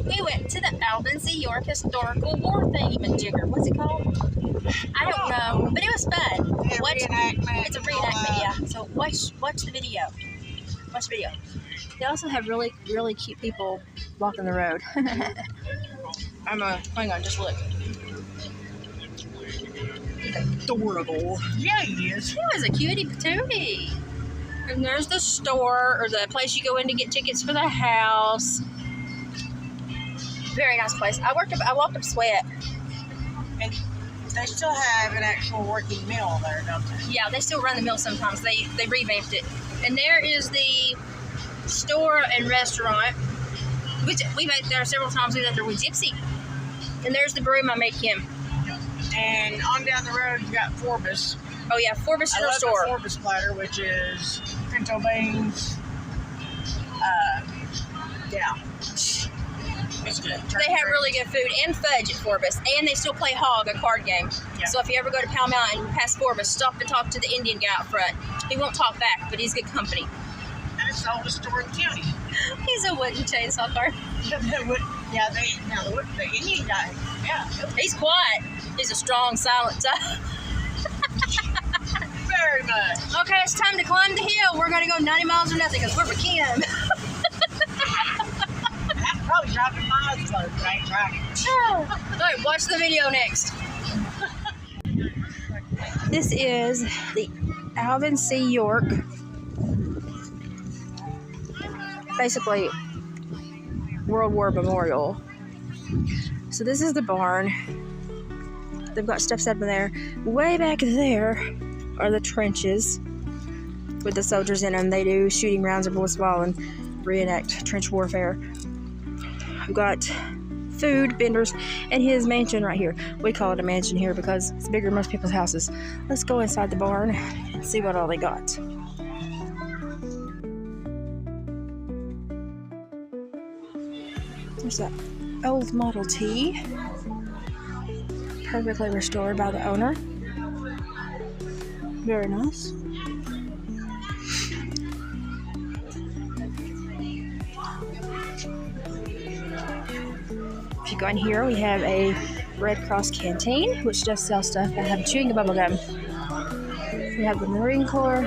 We went to the Alvin, New York Historical War thingy-majigger. What's it called? I don't know, but it was fun. Yeah, reenactment. It's a reenactment, yeah. So watch the video. Watch the video. They also have really cute people walking the road. Hang on, just look. Adorable. Yeah, he is. He was a cutie patootie. And there's the store, or the place you go in to get tickets for the house. Very nice place. I walked up Sweat. And they still have an actual working mill there, don't they? Yeah, they still run the mill sometimes. They revamped it. And there is the store and restaurant, which we've ate there several times. We ate there with Gypsy. And there's the broom I made him. And on down the road, you got Forbes. Oh yeah, Forbes I love store. the Forbes platter, which is pinto beans. Yeah. It's good. They have really good food and fudge at Forbes, and they still play Hog, a card game. Yeah. So if you ever go to Pall Mall and pass Forbes, stop and talk to the Indian guy out front. He won't talk back, but he's good company. And it's the oldest store in the county. He's a wooden chainsaw car. The Indian guy. Yeah. He's quiet. He's a strong, silent type. Very much. Okay, it's time to climb the hill. We're going to go 90 miles or nothing because we're Kim. I'm probably driving miles close, but I ain't driving. All right, watch the video next. This is the Alvin C. York. Basically, World War Memorial. So this is the barn. They've got stuff set up in there. Way back there are the trenches with the soldiers in them. They do shooting rounds of bullets fall and reenact trench warfare. I've got food vendors and his mansion right here. We call it a mansion here because it's bigger than most people's houses. Let's go inside the barn and see what all they got. There's that old Model T, perfectly restored by the owner. Very nice. If you go in here, we have a Red Cross canteen, which does sell stuff. I have chewing bubble gum. We have the Marine Corps.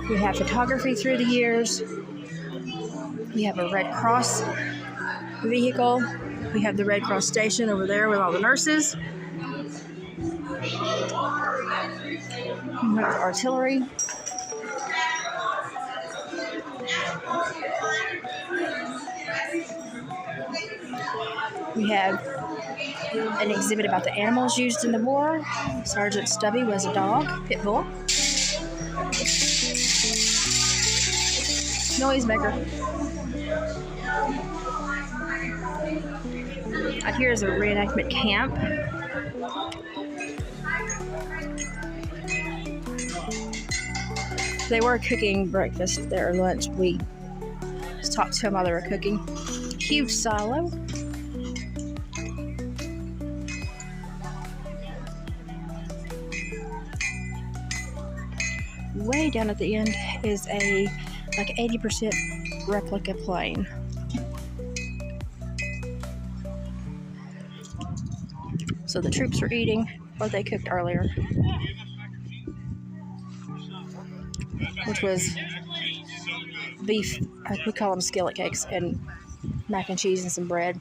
We have photography through the years. We have a Red Cross vehicle. We have the Red Cross station over there with all the nurses. We have artillery. We have an exhibit about the animals used in the war. Sergeant Stubby was a dog, pit bull. Noisemaker. Out here is a reenactment camp. They were cooking breakfast there, lunch. We just talked to them while they were cooking. Huge silo. Way down at the end is a like 80% replica plane. So the troops were eating what they cooked earlier, which was beef, we call them skillet cakes, and mac and cheese and some bread.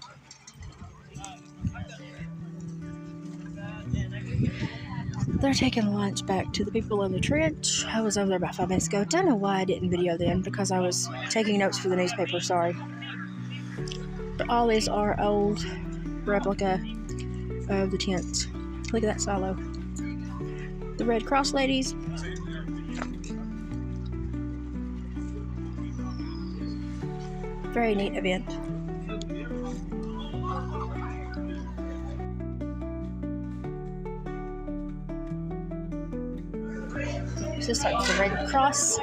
They're taking lunch back to the people in the trench. I was over there about 5 minutes ago. Don't know why I didn't video then, because I was taking notes for the newspaper, sorry. But all these are old replica of the tents. Look at that silo. The Red Cross ladies. Very neat event. This is like the Red Cross.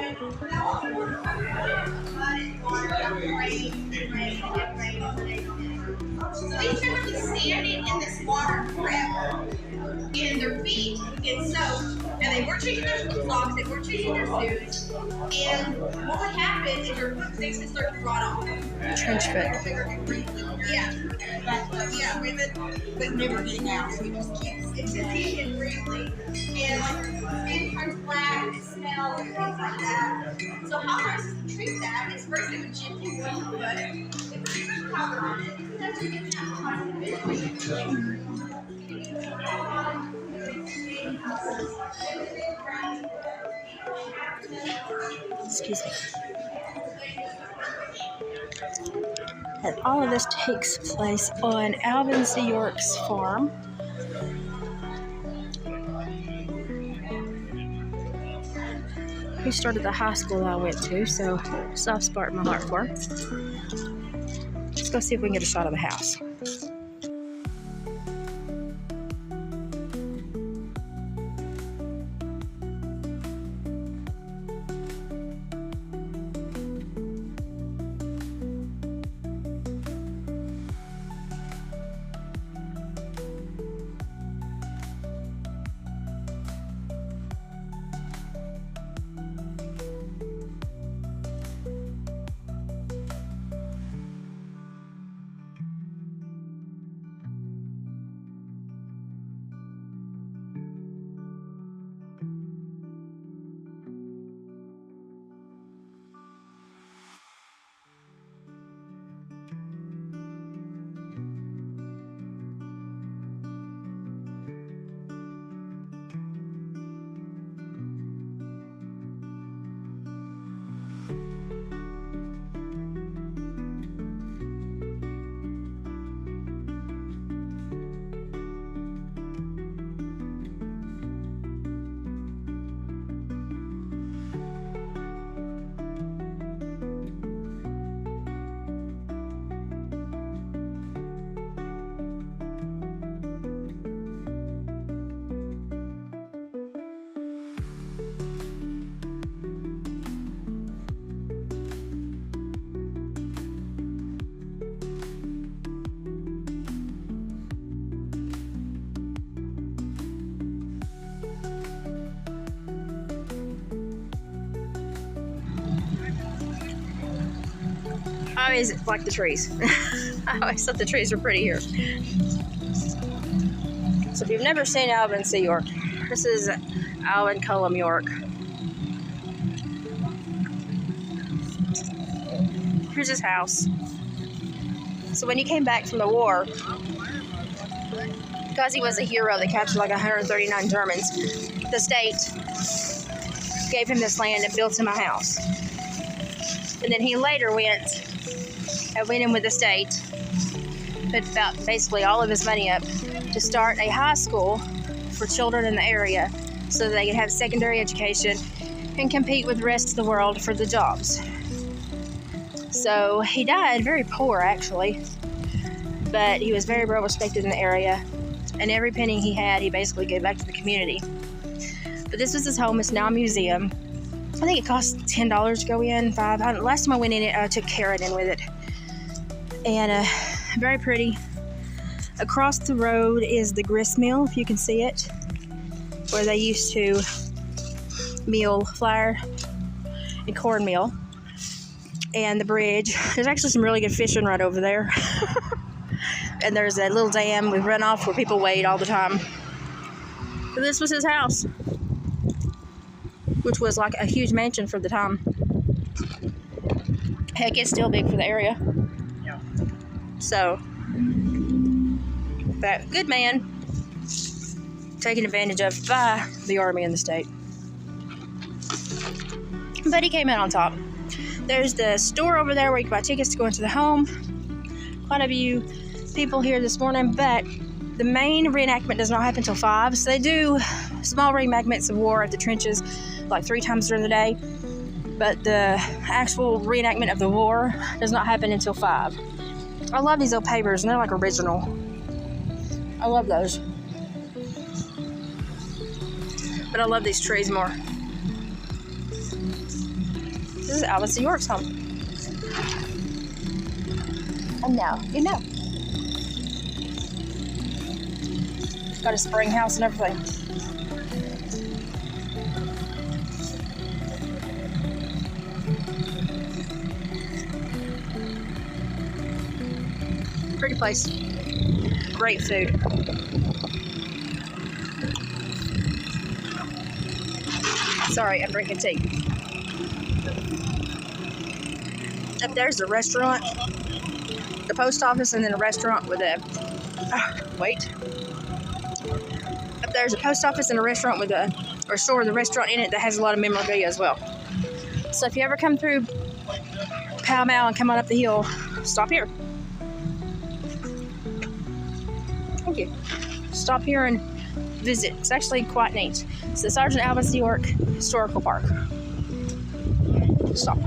These are really standing in this water forever, and their feet get soaked, and they weren't changing their socks, they weren't changing their suits, and what would happen is your foot sticks would start to rot off. trench foot. Yeah. Yeah, but never getting out. So it just keeps, it's just eating briefly. And like skin turns black, it smells, and things like that. So how much to treat that is first it would gently rub the foot. If you put powder on it, that's what gets that Excuse me. And all of this takes place on Alvin C. York's farm. He started the high school I went to, so soft spot in my heart for him. Let's go see if we can get a shot of the house. I always like the trees. I always thought the trees were pretty here. So if you've never seen Alvin C. York, this is Alvin Cullum York. Here's his house. So when he came back from the war, because he was a hero that captured like 139 Germans, the state gave him this land and built him a house. And then he later went in with the state, put about basically all of his money up to start a high school for children in the area so that they could have secondary education and compete with the rest of the world for the jobs. So he died very poor, actually, but he was very well respected in the area, and every penny he had, he basically gave back to the community. But this was his home. It's now a museum. I think it cost $10 to go in, $5. Last time I went in, I took Karen in with it. And very pretty. Across the road is the grist mill, if you can see it, where they used to mill flour and cornmeal. And the bridge. There's actually some really good fishing right over there. And there's that little dam with runoff where people wade all the time. But this was his house, which was like a huge mansion for the time. Heck, it's still big for the area. Yeah. So, that good man taken advantage of by the army and the state. But he came out on top. There's the store over there where you can buy tickets to go into the home. Quite a few people here this morning, but the main reenactment does not happen until 5. So they do small reenactments of war at the trenches like 3 times during the day. But the actual reenactment of the war does not happen until 5. I love these old papers, and they're like original. I love those. But I love these trees more. This is Alvin C. York's home. And now, you know. Got a spring house and everything. Pretty place. Great food. Sorry, I'm drinking tea. Up there's the restaurant, the post office, and then a restaurant with a. Wait. Up there's a post office and a restaurant with a, or store with a restaurant in it that has a lot of memorabilia as well. So if you ever come through Pall Mall and come on up the hill, stop here. Thank you. Stop here and visit. It's actually quite neat. It's the Sergeant Alvin York Historical Park. Stop.